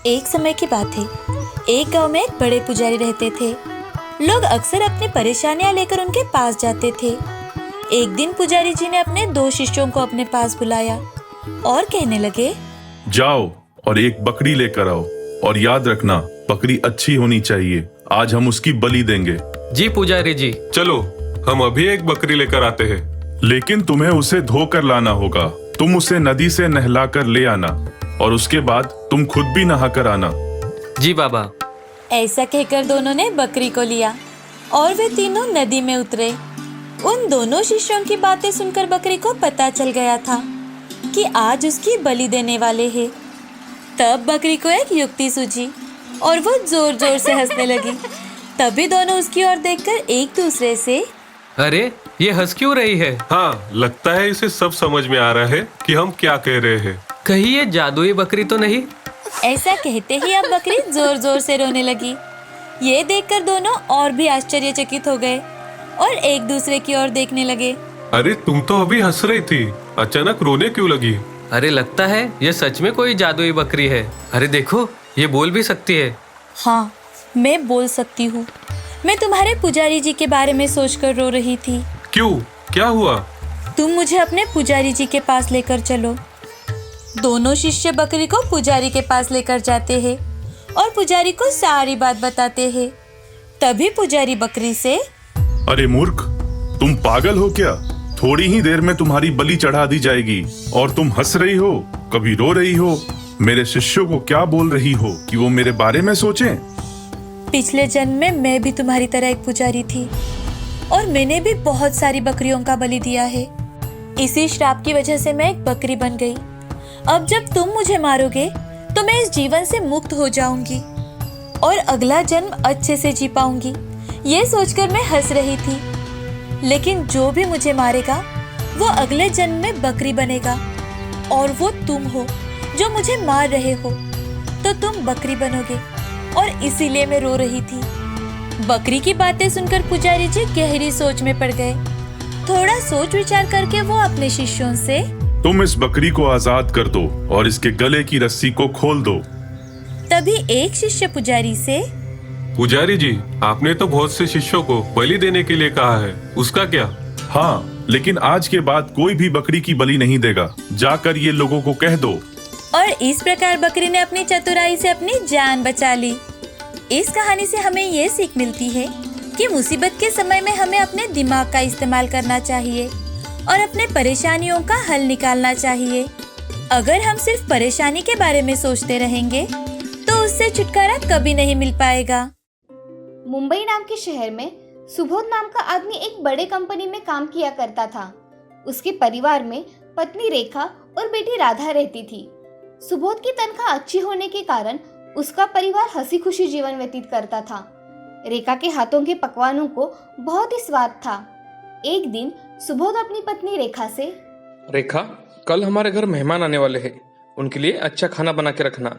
एक समय की बात है। एक गांव में एक बड़े पुजारी रहते थे। लोग अक्सर अपनी परेशानियां लेकर उनके पास जाते थे। एक दिन पुजारी जी ने अपने 2 शिष्यों को अपने पास बुलाया और कहने लगे, जाओ और एक बकरी लेकर आओ और याद रखना बकरी अच्छी होनी चाहिए। आज हम उसकी बलि देंगे। जी पुजारी जी। चलो हम अभी एक बकरी लेकर आते हैं। लेकिन तुम्हें उसे धोकर लाना होगा। तुम उसे नदी से नहलाकर ले आना और उसके बाद तुम खुद भी नहाकर आना। जी बाबा। ऐसा कहकर दोनों ने बकरी को लिया और वे तीनों नदी में उतरे। उन दोनों शिष्यों की बातें सुनकर बकरी को पता चल गया था कि आज उसकी बलि देने वाले हैं। तब बकरी को एक युक्ति सूझी और वो जोर जोर से हंसने लगी। तभी दोनों उसकी ओर देखकर एक दूसरे से, अरे ये हंस क्यों रही है? हाँ, लगता है इसे सब समझ में आ रहा है कि हम क्या कह रहे हैं। कहीं ये जादुई बकरी तो नहीं? ऐसा कहते ही अब बकरी जोर जोर से रोने लगी। ये देखकर दोनों और भी आश्चर्यचकित हो गए और एक दूसरे की ओर देखने लगे। अरे तुम तो अभी हंस रही थी, अचानक रोने क्यों लगी? अरे लगता है ये सच में कोई जादुई बकरी है। अरे देखो ये बोल भी सकती है। हाँ, मैं बोल सकती हूँ। मैं तुम्हारे पुजारी जी के बारे में सोचकर रो रही थी। क्यों, क्या हुआ? तुम मुझे अपने पुजारी जी के पास लेकर चलो। दोनों शिष्य बकरी को पुजारी के पास लेकर जाते हैं और पुजारी को सारी बात बताते हैं। तभी पुजारी बकरी से, अरे मूर्ख, तुम पागल हो क्या? थोड़ी ही देर में तुम्हारी बलि चढ़ा दी जाएगी और तुम हंस रही हो, कभी रो रही हो। मेरे शिष्यों को क्या बोल रही हो कि वो मेरे बारे में सोचें? पिछले जन्म में मैं भी तुम्हारी तरह एक पुजारी थी और मैंने भी बहुत सारी बकरियों का बलि दिया है। इसी श्राप की वजह से मैं एक बकरी बन गई। अब जब तुम मुझे मारोगे तो मैं इस जीवन से मुक्त हो जाऊंगी और अगला जन्म अच्छे से जी पाऊंगी। ये सोचकर मैं हंस रही थी। लेकिन जो भी मुझे मारेगा वो अगले जन्म में बकरी बनेगा और वो तुम हो जो मुझे मार रहे हो, तो तुम बकरी बनोगे और इसीलिए मैं रो रही थी। बकरी की बातें सुनकर पुजारी जी गहरी सोच में पड़ गए। थोड़ा सोच विचार करके वो अपने शिष्यों से, तुम इस बकरी को आजाद कर दो और इसके गले की रस्सी को खोल दो। तभी एक शिष्य पुजारी से, पुजारी जी, आपने तो बहुत से शिष्यों को बलि देने के लिए कहा है, उसका क्या? हाँ, लेकिन आज के बाद कोई भी बकरी की बलि नहीं देगा। जाकर ये लोगों को कह दो। और इस प्रकार बकरी ने अपनी चतुराई से अपनी जान बचा ली। इस कहानी से हमें ये सीख मिलती है कि मुसीबत के समय में हमें अपने दिमाग का इस्तेमाल करना चाहिए और अपने परेशानियों का हल निकालना चाहिए। अगर हम सिर्फ परेशानी के बारे में सोचते रहेंगे तो उससे छुटकारा कभी नहीं मिल पाएगा। मुंबई नाम के शहर में सुबोध नाम का आदमी एक बड़े कंपनी में काम किया करता था। उसके परिवार में पत्नी रेखा और बेटी राधा रहती थी। सुबोध की तनख्वाह अच्छी होने के कारण उसका परिवार हंसी खुशी जीवन व्यतीत करता था। रेखा के हाथों के पकवानों को बहुत ही स्वाद था। एक दिन सुबोध अपनी पत्नी रेखा से, रेखा, कल हमारे घर मेहमान आने वाले हैं, उनके लिए अच्छा खाना बना के रखना।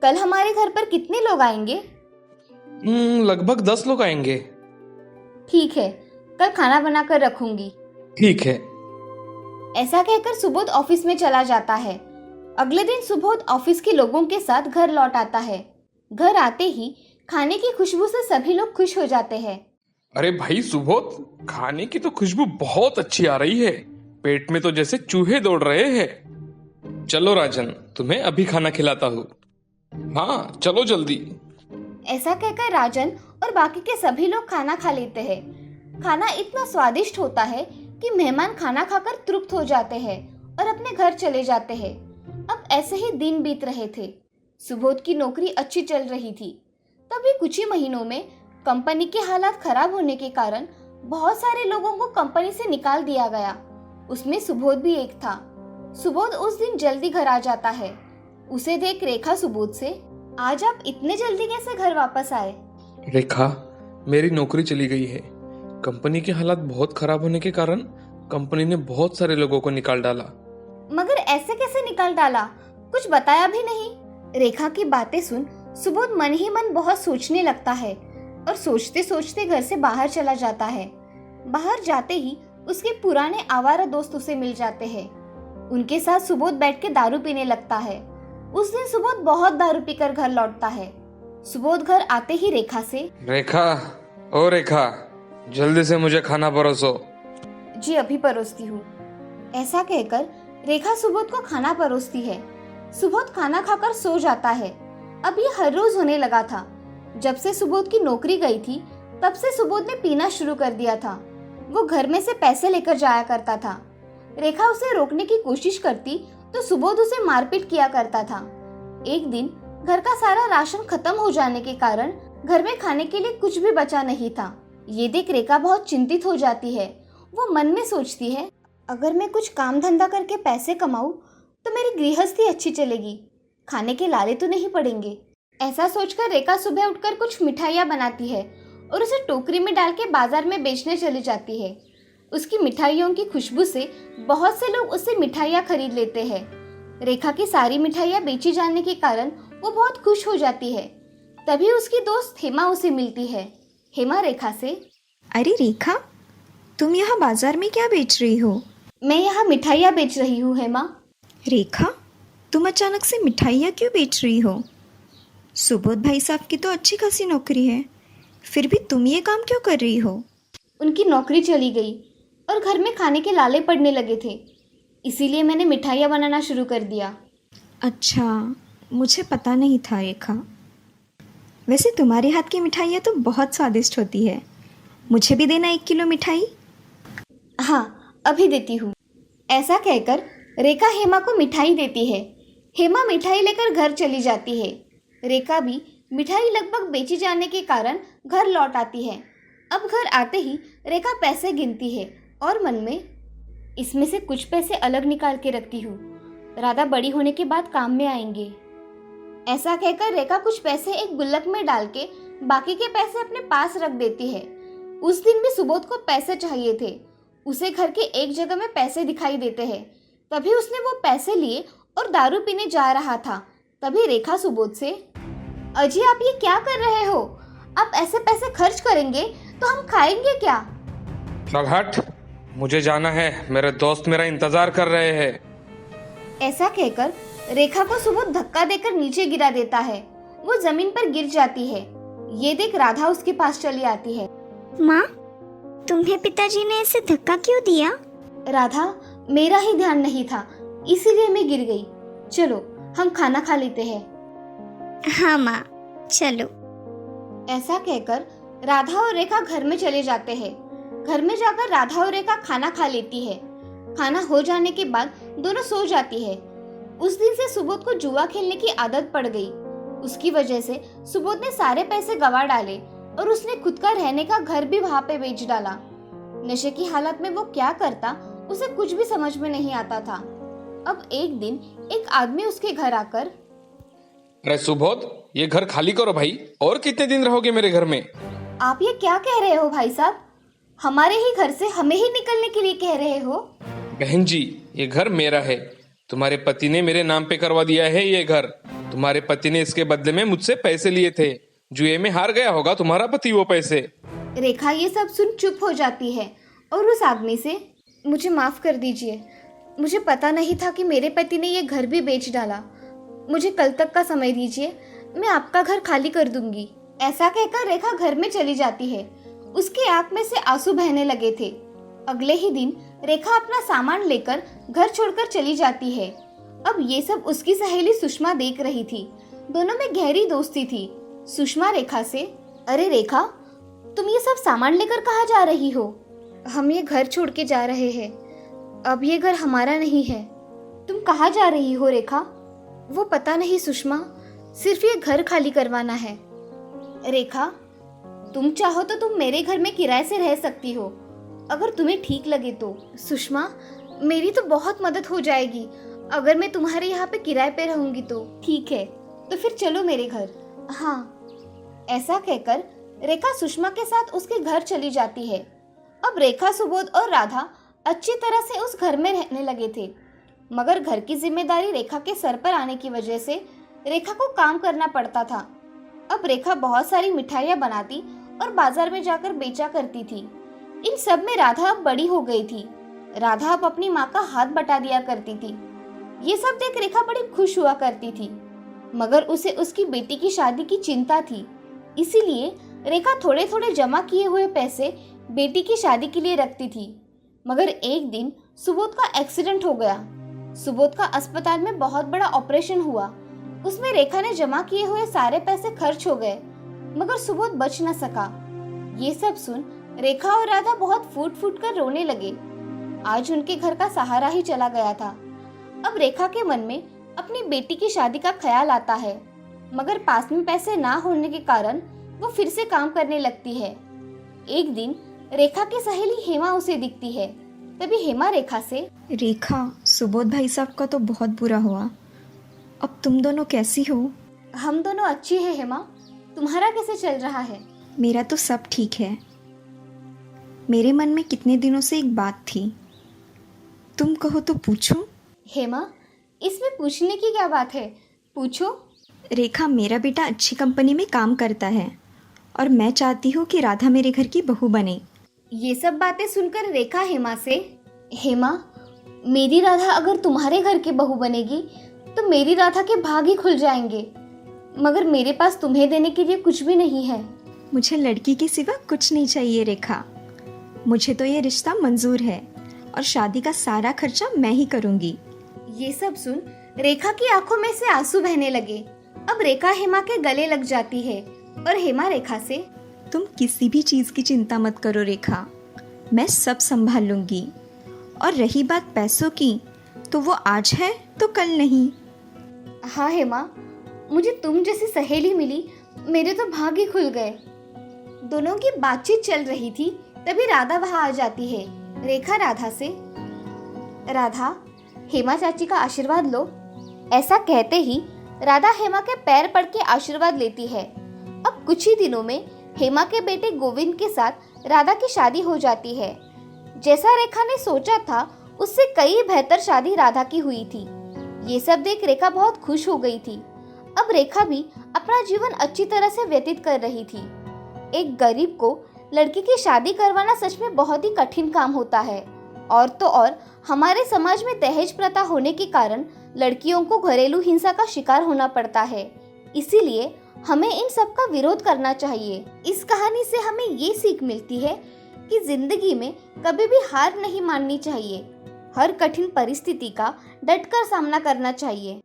कल हमारे घर पर कितने लोग आएंगे? लगभग 10 लोग आएंगे। ठीक है, कल खाना बनाकर रखूंगी। ठीक है। ऐसा कहकर सुबोध ऑफिस में चला जाता है। अगले दिन सुबोध ऑफिस के लोगों के साथ घर लौट आता है। घर आते ही खाने की खुशबू से सभी लोग खुश हो जाते हैं। अरे भाई सुबोध, खाने की तो खुशबू बहुत अच्छी आ रही है। पेट में तो जैसे चूहे दौड़ रहे हैं। चलो राजन, तुम्हें अभी खाना खिलाता हूँ। हाँ चलो जल्दी। ऐसा कहकर राजन और बाकी के सभी लोग खाना खा लेते हैं। खाना इतना स्वादिष्ट होता है कि मेहमान खाना खाकर तृप्त हो जाते हैं और अपने घर चले जाते हैं। अब ऐसे ही दिन बीत रहे थे। सुबोध की नौकरी अच्छी चल रही थी। तभी कुछ ही महीनों में कंपनी के हालात खराब होने के कारण बहुत सारे लोगों को कंपनी से निकाल दिया गया। उसमें सुबोध भी एक था। सुबोध उस दिन जल्दी घर आ जाता है। उसे देख रेखा सुबोध से, आज आप इतने जल्दी कैसे घर वापस आए? रेखा, मेरी नौकरी चली गई है। कंपनी के हालात बहुत खराब होने के कारण कंपनी ने बहुत सारे लोगों को निकाल डाला। मगर ऐसे कैसे निकाल डाला? कुछ बताया भी नहीं। रेखा की बातें सुन सुबोध मन ही मन बहुत सोचने लगता है और सोचते सोचते घर से बाहर चला जाता है। बाहर जाते ही उसके पुराने आवारा दोस्त उसे मिल जाते हैं। उनके साथ सुबोध बैठ के दारू पीने लगता है। उस दिन सुबोध बहुत दारू पीकर घर लौटता है। सुबोध घर आते ही रेखा से, रेखा, ओ रेखा, जल्दी से मुझे खाना परोसो। जी अभी परोसती हूँ। ऐसा कहकर रेखा सुबोध को खाना परोसती है। सुबोध खाना खाकर सो जाता है। अब ये हर रोज होने लगा था। जब से सुबोध की नौकरी गई थी तब से सुबोध ने पीना शुरू कर दिया था। वो घर में से पैसे लेकर जाया करता था। रेखा उसे रोकने की कोशिश करती तो सुबोध उसे मारपीट किया करता था। एक दिन घर का सारा राशन खत्म हो जाने के कारण घर में खाने के लिए कुछ भी बचा नहीं था। ये देख रेखा बहुत चिंतित हो जाती है। वो मन में सोचती है, अगर मैं कुछ काम धंधा करके पैसे कमाऊं तो मेरी गृहस्थी अच्छी चलेगी, खाने के लाले तो नहीं पड़ेंगे। ऐसा सोचकर रेखा सुबह उठकर कुछ मिठाइयाँ बनाती है और उसे टोकरी में डाल के बाजार में बेचने चली जाती है। उसकी मिठाइयों की खुशबू से बहुत से लोग उससे मिठाइयाँ खरीद लेते हैं। रेखा की सारी मिठाइयाँ बेची जाने के कारण वो बहुत खुश हो जाती है। तभी उसकी दोस्त हेमा उसे मिलती है। हेमा रेखा से, अरे रेखा, तुम यहाँ बाजार में क्या बेच रही हो? मैं यहाँ मिठाइयाँ बेच रही हूँ हेमा। रेखा, तुम अचानक से मिठाइयाँ क्यों बेच रही हो? सुबोध भाई साहब की तो अच्छी खासी नौकरी है, फिर भी तुम ये काम क्यों कर रही हो? उनकी नौकरी चली गई और घर में खाने के लाले पड़ने लगे थे, इसीलिए मैंने मिठाइयाँ बनाना शुरू कर दिया। अच्छा, मुझे पता नहीं था रेखा। वैसे तुम्हारे हाथ की मिठाइयाँ तो बहुत स्वादिष्ट होती है। मुझे भी देना 1 किलो मिठाई। हाँ, अभी देती हूँ। ऐसा कहकर रेखा हेमा को मिठाई देती है। हेमा मिठाई लेकर घर चली जाती है। रेखा भी मिठाई लगभग बेची जाने के कारण घर लौट आती है। अब घर आते ही रेखा पैसे गिनती है और मन में, इसमें से कुछ पैसे अलग निकाल के रखती हूँ, राधा बड़ी होने के बाद काम में आएंगे। ऐसा कहकर रेखा कुछ पैसे एक गुल्लक में डाल के बाकी के पैसे अपने पास रख देती है। उस दिन भी सुबोध को पैसे चाहिए थे। उसे घर के एक जगह में पैसे दिखाई देते हैं। तभी उसने वो पैसे लिए और दारू पीने जा रहा था। तभी रेखा सुबोध से, अजी आप ये क्या कर रहे हो? आप ऐसे पैसे खर्च करेंगे तो हम खाएंगे क्या? चल हट, मुझे जाना है, मेरे दोस्त मेरा इंतजार कर रहे हैं। ऐसा कहकर रेखा को सुबोध धक्का देकर नीचे गिरा देता है। वो जमीन पर गिर जाती है। ये देख राधा उसके पास चली आती है। माँ, तुम्हें पिताजी ने ऐसे धक्का क्यों दिया? राधा, मेरा ही ध्यान नहीं था, इसीलिए मैं गिर गई। चलो हम खाना खा लेते हैं। हाँ माँ, चलो। ऐसा कहकर राधा और रेखा घर में चले जाते हैं। घर में जाकर राधा और रेखा खाना खा लेती है। खाना हो जाने के बाद दोनों सो जाती है। उस दिन से सुबोध को जुआ खेलने की आदत पड़ गई। उसकी वजह से सुबोध ने सारे पैसे गंवा डाले और उसने खुद का रहने का घर भी वहां पे बेच डाला। नशे की हालत में वो क्या करता उसे कुछ भी समझ में नहीं आता था। अब एक दिन एक आदमी उसके घर आकर, अरे सुबोध, ये घर खाली करो भाई, और कितने दिन रहोगे मेरे घर में? आप ये क्या कह रहे हो भाई साहब? हमारे ही घर से हमें ही निकलने के लिए कह रहे हो? बहन जी, ये घर मेरा है। तुम्हारे पति ने मेरे नाम पे करवा दिया है ये घर। तुम्हारे पति ने इसके बदले में मुझसे पैसे लिए थे। जुए में हार गया होगा तुम्हारा पति वो पैसे। रेखा ये सब सुन चुप हो जाती है और उस आदमी से, मुझे माफ कर दीजिए, मुझे पता नहीं था कि मेरे पति ने ये घर भी बेच डाला। मुझे कल तक का समय दीजिए, मैं आपका घर खाली कर दूंगी। ऐसा कहकर रेखा घर में चली जाती है। उसकी आंख में से आंसू बहने लगे थे। अगले ही दिन रेखा अपना सामान लेकर घर छोड़कर चली जाती है। अब ये सब उसकी सहेली सुषमा देख रही थी। दोनों में गहरी दोस्ती थी। सुषमा रेखा से, अरे रेखा, तुम ये सब सामान लेकर कहाँ जा रही हो? हम ये घर छोड़ के जा रहे हैं। अब ये घर हमारा नहीं है। तुम कहाँ जा रही हो रेखा? वो पता नहीं सुषमा, सिर्फ ये घर खाली करवाना है। रेखा, तुम चाहो तो तुम मेरे घर में किराए से रह सकती हो, अगर तुम्हें ठीक लगे तो। सुषमा, मेरी तो बहुत मदद हो जाएगी अगर मैं तुम्हारे यहाँ पे किराए पे रहूंगी तो। ठीक है, तो फिर चलो मेरे घर। हाँ। ऐसा कहकर रेखा सुषमा के साथ उसके घर चली जाती है। अब रेखा, सुबोध और राधा अच्छी तरह से उस घर में रहने लगे थे, मगर घर की जिम्मेदारी रेखा के सर पर आने की वजह से रेखा को काम करना पड़ता था। अब रेखा बहुत सारी मिठाइयाँ बनाती और बाजार में जाकर बेचा करती थी। इन सब में राधा अब बड़ी हो गई थी। राधा अब अपनी माँ का हाथ बटा दिया करती थी। ये सब देख रेखा बड़ी खुश हुआ करती थी। मगर उसे उसकी बेटी की शादी की चिंता थी। इसीलिए रेखा थोड़े थोड़े जमा किए हुए पैसे बेटी की शादी के लिए रखती थी। मगर एक दिन सुबोध का एक्सीडेंट हो गया। सुबोध का अस्पताल में बहुत बड़ा ऑपरेशन हुआ। उसमें रेखा ने जमा किए हुए सारे पैसे खर्च हो गए, मगर सुबोध बच न सका। ये सब सुन रेखा और राधा बहुत फूट फूट कर रोने लगे। आज उनके घर का सहारा ही चला गया था। अब रेखा के मन में अपनी बेटी की शादी का ख्याल आता है, मगर पास में पैसे ना होने के कारण वो फिर से काम करने लगती है। एक दिन रेखा की सहेली हेमा उसे दिखती है। तभी हेमा रेखा से, रेखा, सुबोध भाई साहब का तो बहुत बुरा हुआ। अब तुम दोनों कैसी हो? हम दोनों अच्छी है हेमा, तुम्हारा कैसे चल रहा है? मेरा तो सब ठीक है। मेरे मन में कितने दिनों से एक बात थी, तुम कहो तो पूछूं? हेमा, इसमें पूछने की क्या बात है, पूछो। रेखा, मेरा बेटा अच्छी कंपनी में काम करता है और मैं चाहती हूँ कि राधा मेरे घर की बहू बने। ये सब बातें सुनकर रेखा हेमा से, हेमा, मेरी राधा अगर तुम्हारे घर की बहू बनेगी तो मेरी राधा के भाग ही खुल जाएंगे, मगर मेरे पास तुम्हें देने के लिए कुछ भी नहीं है। मुझे लड़की के सिवा कुछ नहीं चाहिए रेखा। मुझे तो ये रिश्ता मंजूर है और शादी का सारा खर्चा मैं ही करूँगी। ये सब सुन रेखा की आंखों में से आंसू बहने लगे। अब रेखा हेमा के गले लग जाती है और हेमा रेखा से, तुम किसी भी चीज़ की चिंता मत करो रेखा, मैं सब संभाल लूँगी। और रही बात पैसों की, तो वो आज है तो कल नहीं। हाँ हेमा, मुझे तुम जैसी सहेली मिली, मेरे तो भाग ही खुल गए। दोनों की बातचीत चल रही थी, तभी राधा वहां आ जाती है। रेखा राधा से, राधा, हेमा चाची का आशीर्वाद लो। ऐसा कहते ही राधा हेमा के पैर पड़ के आशीर्वाद लेती है। अब कुछ ही दिनों में हेमा के बेटे गोविंद के साथ राधा की शादी हो जाती है। जैसा रेखा ने सोचा था, उससे कई बेहतर शादी राधा की हुई थी। ये सब देख रेखा बहुत खुश हो गई थी। अब रेखा भी अपना जीवन अच्छी तरह से व्यतीत कर रही थी। एक गरीब को लड़की की शादी करवाना सच में बहुत ही कठिन काम होता है। और तो और हमारे समाज में दहेज प्रथा होने के कारण लड़कियों को घरेलू हिंसा का शिकार होना पड़ता है। इसीलिए हमें इन सब का विरोध करना चाहिए। इस कहानी से हमें ये सीख मिलती है कि जिंदगी में कभी भी हार नहीं माननी चाहिए। हर कठिन परिस्थिति का डटकर सामना करना चाहिए।